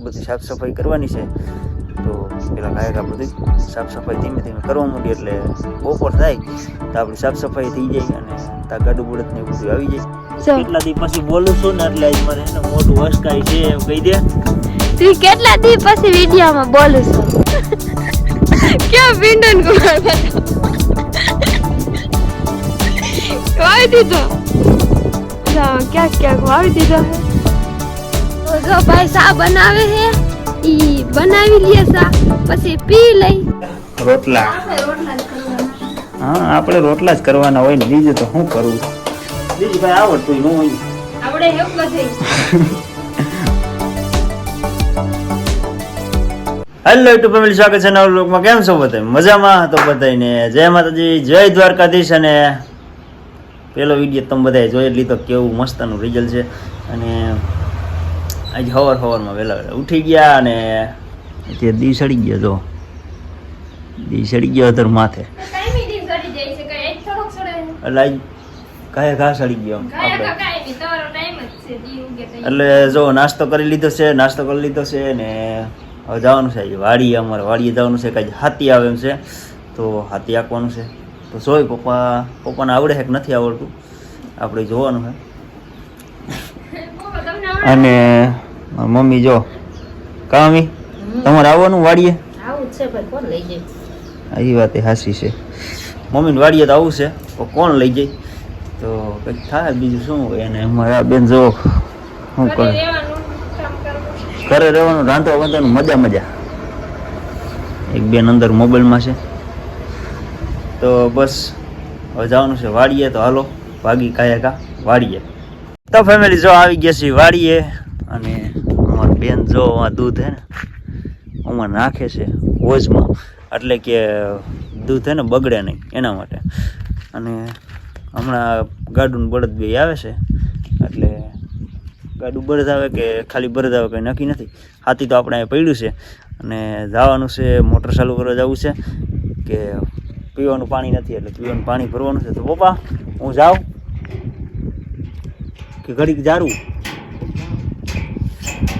બધી સાફ સફાઈ કરવાની છે. તો પેલા કાયકા બધી સાફ સફાઈ ધીમે ધીમે કરવા માંડી એટલે બપોર થાય તો આપણી સાફ સફાઈ થઈ જાય અને તા ગાડું બળદ ને બધું આવી જાય. કેટલા દી પછી બોલું છું ને એટલે આજ મારે એને મોટું વસકાય છે એમ કહી દે. તું કેટલા દી પછી વિડિયોમાં બોલું છું ક્યાં પિંડન કુમાર વાવી દીધો ક્યાંક વાવી દીધો તો જો ભાઈ સા બનાવે હે ઈ બનાવી લે સા પછી પી લઈ રોટલા. હા આપણે રોટલા જ કરવાના હોય ને બીજું તો શું કરવું. બીજું કઈ આવડતું ન હોય આપણે એવું બધું. હેલો યુટ્યુબ ફેમિલી, સ્વાગત છે નવા વ્લોગમાં. કેમ છો બધા? મજામાં? તો બધાને જય માતાજી, જય દ્વારકાધીશ. અને પેલો વિડીયો તમે બધાએ જોઈ લીધો, કેવું મસ્તનું રિઝલ્ટ છે. અને આજે સવારમાં વહેલા ઉઠી ગયા અને અત્યારે દી સડી ગયા. જો દી સડી ગયો અધર માથે એટલે આજ કાંઈ ઘા સડી ગયો એટલે જો નાસ્તો કરી લીધો છે ને હવે જવાનું છે વાડીએ. અમારે વાડીએ જવાનું છે, કાંઈ હાથી આવે એમ છે તો હાથી આંકવાનું છે. તો જોઈ પપ્પાને આવડે છે કે નથી આવડતું આપણે જોવાનું છે. અને મમ્મી જો કામી તમારે આવવાનું વાડીએ? એ વાત એ હાસી છે, મમ્મીને વાડીએ તો આવું છે તો કોણ લઈ જાય તો કંઈક થાય બીજું શું હોય. અને અમારા બેન જો શું કરે, ઘરે રહેવાનું, રાંધવા વાંધવાનું મજા. એક બેન અંદર મોબાઈલમાં છે. તો બસ હવે જવાનું છે વાડીએ. તો હાલો ભાગી કાયા વાડીએ. તો ફેમિલી જો આવી ગયા છે વાડીએ. અને અમારી બેન જો આ દૂધ હે ને આમાં નાખે છે હોજમાં, એટલે કે દૂધ હે ને બગડે નહીં એના માટે. અને હમણાં ગાડું બળદ બે આવે છે એટલે ગાડું બળદ આવે કે ખાલી બળદ આવે કંઈ નક્કી નથી. હાથી તો આપણે અહીંયા પડ્યું છે અને જવાનું છે મોટર ચાલુ કરવા જવું છે કે પીવાનું પાણી નથી એટલે પીવાનું પાણી ભરવાનું છે. તો પપ્પા હું જાઉં કે ઘડીક જારું?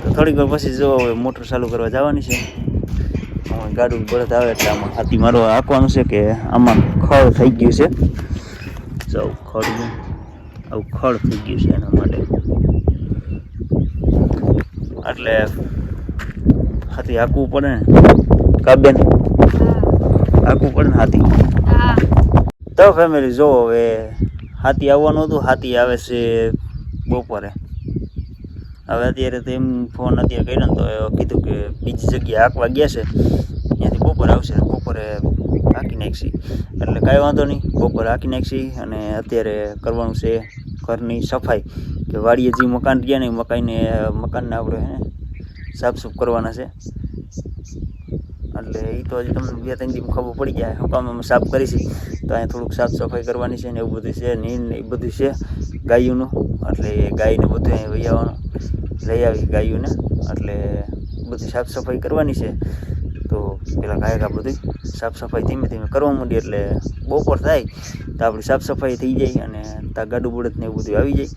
તો થોડીક વાર પછી જો મોટર ચાલુ કરવા જવાની છે. ગાડું બળદ આવે એટલે આમાં હાથી મારો આંકવાનું છે કે આમાં ખડ થઈ ગયું છે. જો ખડ આવું ખડ થઈ ગયું છે એના માટે એટલે હાથી હાંકવું પડે ને કાબેન, હાંકવું પડે ને હાથી. તો ફેમિલી જો હવે હાથી આવવાનું હતું, હાથી આવે છે બપોરે. હવે અત્યારે તો એમ ફોન અત્યારે કર્યો ને તો કીધું કે બીજી જગ્યાએ હાંકવા ગયા છે, ત્યાંથી બપોરે આવશે. બપોરે હાંકી નાખશી એટલે કાંઈ વાંધો નહીં, બપોરે હાંકી નાખશી. અને અત્યારે કરવાનું છે ઘરની સફાઈ, કે વાડીએ જે મકાન રહ્યા ને મકાનને આપણે હે સાફસૂફ કરવાના છે. એટલે એ તો હજી તમને 2-3 દિવસ ખબર પડી જાય હું કામ અમે સાફ કરીશી. તો અહીંયા થોડુંક સાફ સફાઈ કરવાની છે ને એવું બધું છે, નીંદ ને એ બધું છે ગાયોનું. એટલે ગાયને બધું અહીં વહી આવવાનું, લઈ આવી ગાયોને. એટલે બધી સાફ સફાઈ કરવાની છે. તો પેલા કાયકા બધું સાફ સફાઈ ધીમે ધીમે કરવા માંડી એટલે બપોર થાય તો આપણી સાફ સફાઈ થઈ જાય અને ત્યાં ગાડું બળદ ને એવું બધું આવી જાય.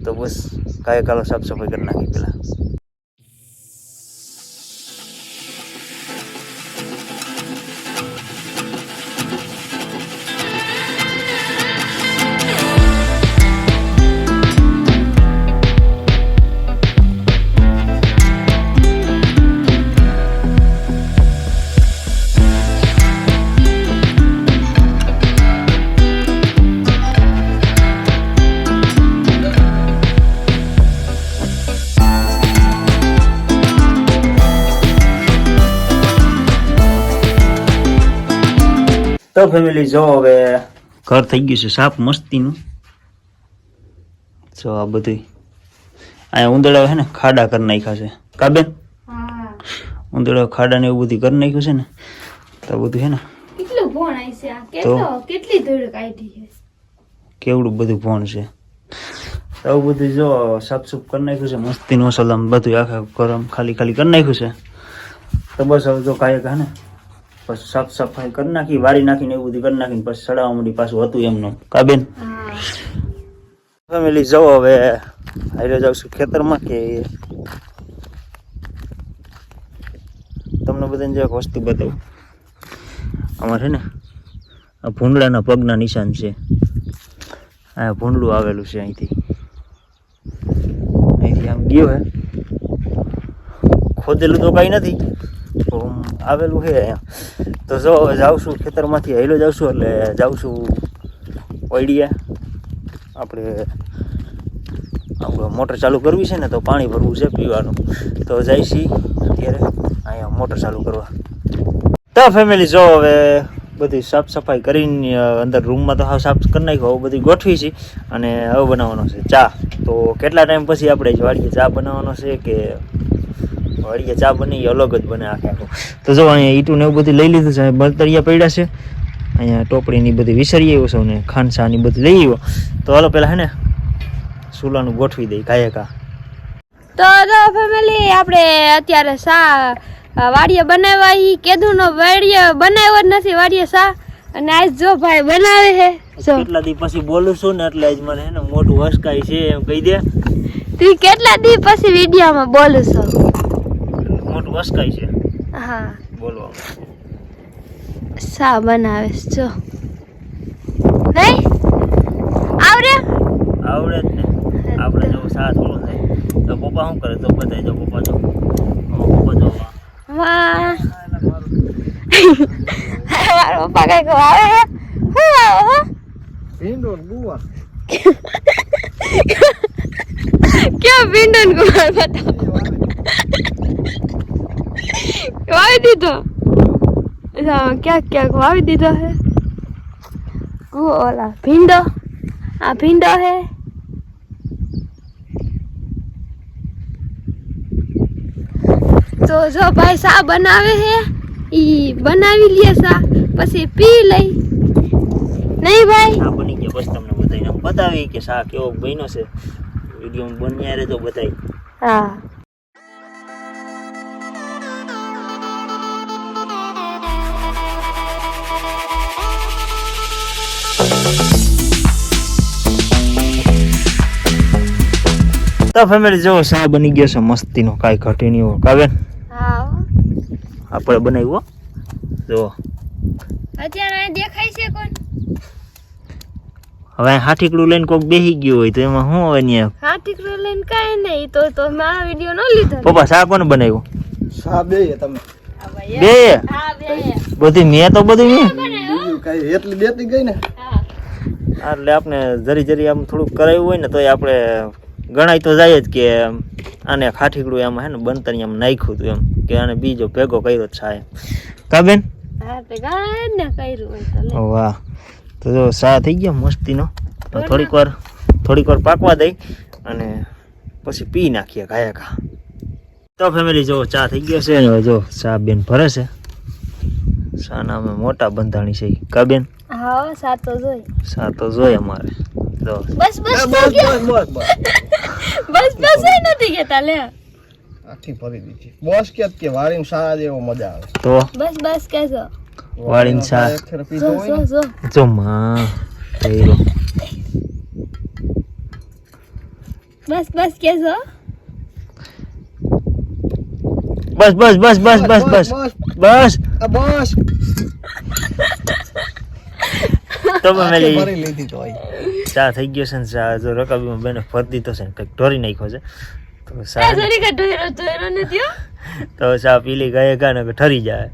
તો બસ કાયકાલો સાફ સફાઈ કરી નાખી પેલા. તો ફેમિલી જો હવે ઘર થઈ ગયું છે સાફ મસ્તીનું. જો આ બધું અહીંયા ઉંદરડા છે ને ખાડા કરી નાખ્યા છે કાબેન, ઉંદરડા ખાડા ને એવું બધું કરી નાખ્યું છે ને. તો બધું છે ને કેટલું ભણ છે આ, કેટલી ધૂળ કાઢી છે, કેવડું બધું ભણ છે. તો બધું જો સાફ કરી નાખ્યું છે મસ્તીનું સલામ બધું આખા ગરમ ખાલી કરી નાખ્યું છે. તો બસ હવે જો કાંઈ ને પછી સાફ સફાઈ કરી નાખી, વાળી નાખીને એવું બધું કરી નાખીને પછી સડાવવા માંડી પાછું હતું એમનું કાબેન. ફેમિલી જવો હવે હારે જાઉં છું ખેતરમાં કે તમને બધાને જે એક વસ્તુ બતાવું, આમાં છે ને આ ભૂંડળાના પગના નિશાન છે. આ ભૂંડળું આવેલું છે અહીંથી આમ ગયું હે, ખોદેલું તો કાંઈ નથી, આવેલું છે અહીંયા. તો જો હવે જાઉં છું ખેતરમાંથી હેલો જાઉં છું, એટલે જાઉં છું ઓઈડિયા. આપણે મોટર ચાલુ કરવી છે ને, તો પાણી ભરવું છે પીવાનું. તો જઈશી અત્યારે અહીંયા મોટર ચાલુ કરવા. તો ફેમિલી જો હવે બધી સાફ સફાઈ કરીને અંદર રૂમમાં તો હાવ સાફ કરી નાખ્યો, હવે બધી ગોઠવી છે અને હવે બનાવવાનો છે ચા. તો કેટલા ટાઈમ પછી આપણે વાડીએ ચા બનાવવાનો છે કે વાડીએ ચા બની અલગ જ બને આખે આખું. તો જો અહીંયા ઈટું ને એવું બધું લઈ લીધું છે, બળતરિયા પડ્યા છે અહીંયા, ટોપડીની બધી વિસરી આવ્યો છે ને ખાંડસાની બધી લઈ આવ્યો. તો હાલો પેલા હે ને ચૂલાનું ગોઠવી દઈ કાયકા. તો જો ફેમિલી આપણે અત્યારે સા વાડીએ બનાવવા, ઈ કેદુનો વાડીએ બનાવ્યો જ નથી વાડીએ સા, અને આજ જો ભાઈ બનાવે છે. કેટલા દી પછી બોલું છું ને એટલે જ મને હે ને મોટું હસકાય છે એમ કહી દે. તું કેટલા દી પછી વિડીયોમાં બોલું છું, મોટું હસકાય છે. હા બોલવામાં સા બનાવે છે જો. નહીં આવડે આવડે જ ને, આપણે જો સા થોડું થાય. તો પપ્પા શું કરે તો બતાવી દો. પપ્પા જો વાહ મારો પપ્પા કઈ આવે છે. શું આવે ભીંડો ગુવાર ક્યાં ભીંડો ને ગુવાર બતાવો. વાવી દીધો ક્યાંક વાવી દીધો હે. ઓલા ભીંડો, આ ભીંડો હે. તો જો ભાઈ સા બનાવે હે, ઈ બનાવી લે સા, પછી પી લઈ. નહીં ભાઈ સા બની ગયો બસ તમને બતાવીને બતાવી કે સા કેવો બન્યો છે. વિડીયો બન્યા રે તો બતાવી. હા તો ફેમિલી જો સા બની ગયો છે મસ્તીનો, કાંઈ ઘટે નહીં હો કાવેન. હા આપણે બનાવ્યો જો. અત્યારે દેખાય છે કોણ? હવે હાથીકડું લઈને કોક બેસી ગયું હોય તો એમાં શું હવે ન્યા હા ટીકરો લઈને કાંઈ નહીં, તો મારા વિડીયો ન લીધો. પપ્પા સા કોને બનાવ્યો? સા બે તમે બે હા બે બધી મેં તો બધું મેં બીજું કઈ એટલી દેતી ગઈ ને. હા એટલે આપણે જરી આમ થોડુંક કરાયું હોય ને તોય આપણે ગણાય તો જાય જ કે આને ખાઠીકડું એમાં હે ને બનતરી આમ નાખ્યું હતું એમ કે આને બીજો ભેગો કર્યો છે એમ. કા બેન? હા તે ગાય ને કર્યું હોય તો લે. વાહ. તો જો સા થઈ ગયો મસ્તીનો. તો થોડીક વાર પાકવા દઈ અને પછી પી નાખીએ કાયકા. તો ફેમિલી જો ચા થઈ ગયો છે ને જો ચા બેન ભરે છે. સા ના અમે મોટા બંધાણી છે કા બેન? હા સા તો જોઈ. સા તો જોઈએ અમારે. જો બસ બસ નથી કેતા લે. આખી ભરી દીધી બોસ કે વારીને સા જેવો મજા આવે. તો બસ કેજો. વાળીને સા એક ફેર પીધો હોય ને. જો જો માં થયો. બસ કેજો. બસ આ બસ તો આખી મેલી ભરી લીધી તો ચા થઈ ગયો છે ને ચા જો રકાબીમાં બેને ફરી દીધો છે ને કંઈક ઢોરી નાખ્યો છે તો એ ચા જરી કે ઢોરો નથી હો. તો ચા પીલી ગયા ને ઠરી જાય.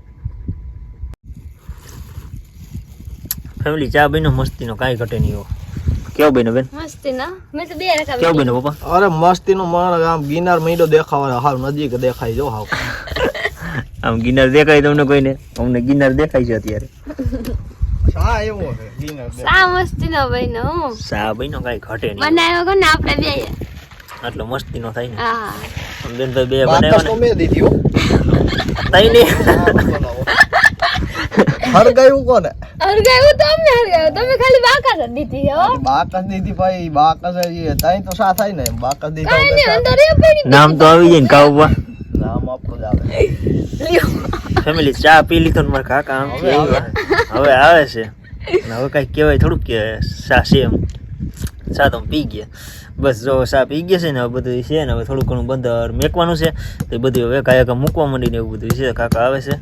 ફેમિલી ચા બન્યો મસ્તીનો, કાંઈ ઘટે નહીં હો. કેવો બન્યો બેન? મસ્તી ના મેં તો બે રકા. કેવો બન્યો પપ્પા? અરે મસ્તી નો માણ આમ ગિનાર મીંડો દેખાવા હાવ નજીક દેખાય જો હાવ. આમ ગિનાર દેખાય તમને કોઈને? અમને ગિનાર દેખાય છે અત્યારે. સા એવો છે ગિનાર સા મસ્તી નો બહેનો હું ચા બન્યો કાંઈ ઘટે નહીં. બનાવ્યો કોને આપણે બે. આટલો મસ્તીનો થાય ને. હા આમ બેન ભાઈ બે બાકસ બનાવ્યો તો ને મેં દીધી હો. તઈ નહીં. હરગાયું કોને? હરગાયું તો અમને હરગાયું, તમે ખાલી બાકા જ દીધી હો. બાકસ દીધી ભાઈ બાકસ તાઈ તો સા થાય ને બાકસ દીધી કાઈ નહીં અંદર એ પડી. નામ તો આવી જાય ને કાઉબા. નામ આપણું જ આવે. લ્યો ફેમિલી ચા પી લીધો ને મારા કાકા આમ કે હવે આવે છે ને હવે કાંઈ કહેવાય થોડુંક કે ચા છે એમ. ચા તો પી ગયા બસ જો સા પી ગયા છે ને હવે બધું છે ને હવે થોડું ઘણું બંદર મેકવાનું છે તો બધું હવે કાંઈ મૂકવા માંડીને એવું બધું છે. કાકા આવે છે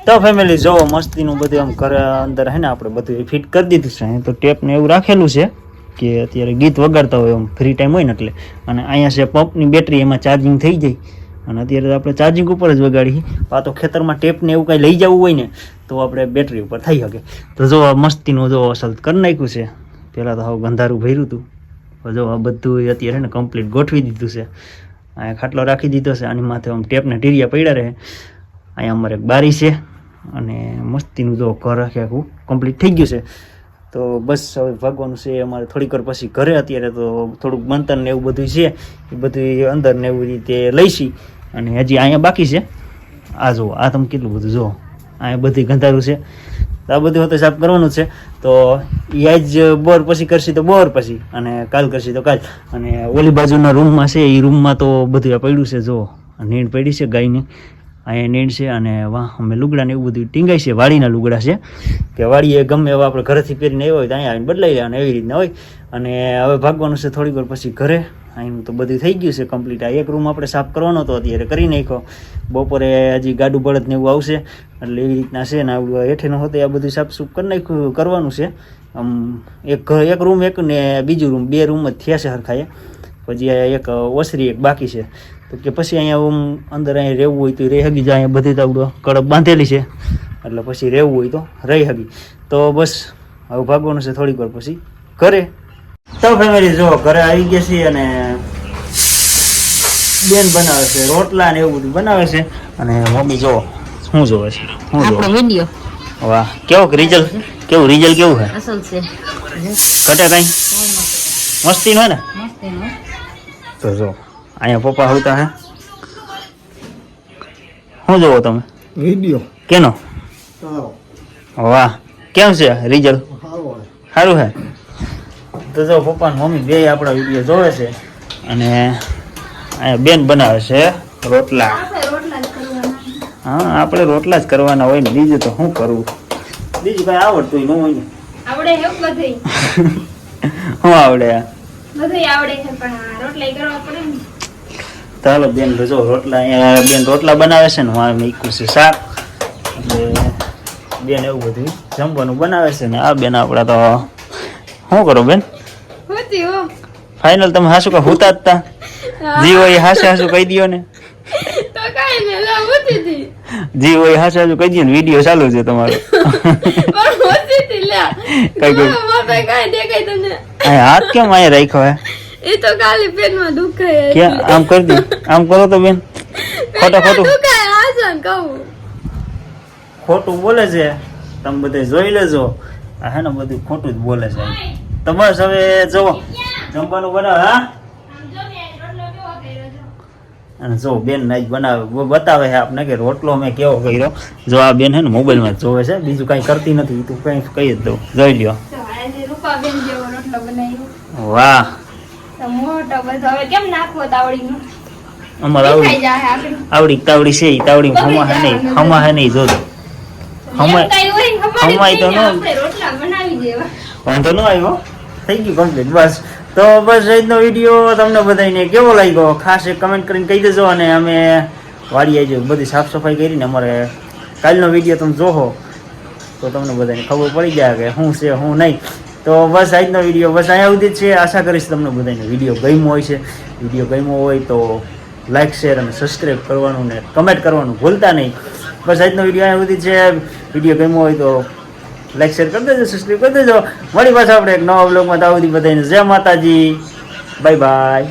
તો ફેમિલી જો મસ્તીનું બધું આમ કરે અંદર હે ને આપણે બધું ફિટ કરી દીધું છે. તો ટેપ ને એવું રાખેલું છે કે અત્યારે ગીત વગાડતા હોય એમ ફ્રી ટાઈમ હોય ને એટલે. અને અહીંયા છે પંપની બેટરી, એમાં ચાર્જિંગ થઈ જાય અને અત્યારે આપણે ચાર્જિંગ ઉપર જ વગાડી. આ તો ખેતરમાં ટેપ ને એવું કાંઈ લઈ જવું હોય ને તો આપણે બેટરી ઉપર થઈ શકે. તો જો આ મસ્તીનું જો અસલ કરી નાખ્યું છે. પહેલાં તો હવે ગંધારું ભર્યું હતું, જો આ બધું અત્યારે ને કમ્પ્લીટ ગોઠવી દીધું છે. અહીંયા ખાટલો રાખી દીધો છે, આની માથે આમ ટેપને ટીરિયા પડ્યા રહે. અહીંયા અમારે એક બારી છે અને મસ્તીનું જો ઘર આખું કમ્પ્લીટ થઈ ગયું છે. તો બસ હવે ભાગવાનું છે અમારે થોડીક વાર પછી ઘરે. અત્યારે તો થોડુંક બંતર ને એવું બધું છે એ બધું અંદર ને એવી રીતે લઈશી. અને હજી અહીંયા બાકી છે. આ જુઓ, આ તમે કેટલું બધું જુઓ, અહીંયા બધી ગંધારું છે. આ બધું હોતે સાફ કરવાનું છે. તો એ આજ બોર પછી કરશે તો બોર પછી, અને કાલ કરશે તો કાલ. અને ઓલી બાજુના રૂમમાં છે એ રૂમમાં તો બધું આ પડ્યું છે. જો નીણ પડી છે ગાયની, અહીંયા નીણ છે. અને વાહ અમે લુગડા ને એવું બધું ટીંગાય છે. વાડીના લુગડા છે કે વાડીએ ગમે એવા આપણે ઘરેથી પહેરીને આવ્યા હોય તો અહીંયા આવીને બદલાઈ લેવાના એવી રીતના હોય. અને હવે ભાગવાનું છે થોડીક વાર પછી ઘરે. અહીંનું તો બધું થઈ ગયું છે કમ્પ્લીટ. આ એક રૂમ આપણે સાફ કરવાનો હતો, અત્યારે કરી નાખ્યો. બપોરે હજી ગાડું બળદ ને એવું આવશે એટલે એવી રીતના છે ને આવું હેઠેનું હોતે આ બધું સાફસૂફ કરી નાખ્યું કરવાનું છે. આમ એક રૂમ એક ને બીજું રૂમ, બે રૂમ જ થયા છે હરખાએ. પછી એક ઓસરી એક બાકી છે. તો કે પછી અહીંયા અંદર અહીંયા રહેવું હોય તો રહી હગી જાય. અહીંયા બધી તાવડો કડપ બાંધેલી છે એટલે પછી રહેવું હોય તો રહી હગી. તો બસ હવે ભાગવાનું છે થોડીક વાર પછી ઘરે. તો ફેમિલી જો ઘરે આવી ગયા છીએ અને બેન બનાવે છે રોટલા ને એવું બધું બનાવે છે. અને મમ્મી જો શું જોવે છે, શું જોવે વિડિયો. વાહ કેવું રિઝલ્ટ, કેવું રિઝલ્ટ કેવું છે? અસલ છે. ઘટે કઈ મસ્તી નો ને? તો જો અહીંયા પપ્પા હોતા હે. શું જોવો તમે વિડિયો? કેનો? વાહ કેમ છે રિઝલ્ટ? સારું છે. તો જો પપ્પા ને મમ્મી બે આપણા વિડીયો જોવે છે. અને અહીંયા બેન બનાવે છે રોટલા. હા આપણે રોટલા જ કરવાના હોય ને, બીજું તો શું કરવું? બીજું કઈ આવડતું ન હોય ને. આવડે હે બધું. શું આવડે? બધું આવડે છે પણ રોટલા કરવા પડે ને. ચાલો બેન જો રોટલા, અહીંયા બેન રોટલા બનાવે છે ને મારે મીકું છે શાક. એટલે બેન એવું બધું જમવાનું બનાવે છે ને આ બેન આપણા તો શું કરો બેન? ફાઇનલ તમે હાસુ કા હુતા જ તા? જી હોય હાસે હાસુ કહી દયો ને. તો કાઈ ને લા હોતી હતી. જી હોય હાસે હાસુ કહી દયો ને, વિડિયો ચાલુ છે તમારો. પણ હોતી હતી લા. કઈ માપે કાઈ દેખાય તમને. આ હાથ કેમ આયા રાખ્યો હે? એ તો કાલી પેનમાં દુખાય. કે આમ કરી દે, આમ કરો તો બેન. ખોટું ખોટું દુખાય આસન કહું. ખોટું બોલે છે, તમે બધે જોઈ લેજો. આ હે ને બધું ખોટું જ બોલે છે. તો બસ હવે જો જમવાનું બનાવે. હા અને જો બેન નાઈ બનાવે બતાવે છે આપને કે રોટલો મેં કેવો કર્યો. જો આ બેન હે ને મોબાઈલમાં જોવે છે, બીજું કઈ કરતી નથી. તું કઈ કહી જ દઉં, જોઈ લ્યો. રૂપાબેન જેવો રોટલો બનાવ્યો. વાહ મોટો બધો. હવે કેમ નાખવો તાવડીનું? અમારે આવડી તાવડી છે ઈ તાવડી હમા હે નહીં જોજો. હમાય તો ન રોટલા બનાવી દેવા. વાંધો ન આવ્યો, થઈ ગયું કમ્પ્લીટ. બસ તો બસ આજનો વિડીયો તમને બધાને કેવો લાગ્યો ખાસ એક કમેન્ટ કરીને કહી દેજો. અને અમે વાડીએ જો બધી સાફ સફાઈ કરીને અમારે કાલનો વિડીયો તમે જોહો તો તમને બધાને ખબર પડી જાય કે શું છે શું નહીં. તો બસ આજનો વિડીયો બસ અહીંયા સુધી જ છે. આશા કરીશ તમને બધાને વિડીયો ગમ્યો હોય છે. વિડીયો ગમ્યો હોય તો લાઇક શેર અને સબસ્ક્રાઈબ કરવાનું ને કમેન્ટ કરવાનું ભૂલતા નહીં. બસ આજનો વિડીયો અહીંયા સુધી છે. વિડીયો ગમ્યો હોય તો લાઈક શેર કરી દેજો, સબસ્ક્રાઈબ કરી દેજો. મળી પાછા આપણે એક નવા બ્લોગમાં. ત્યાં સુધી બધાને જય માતાજી, બાય બાય.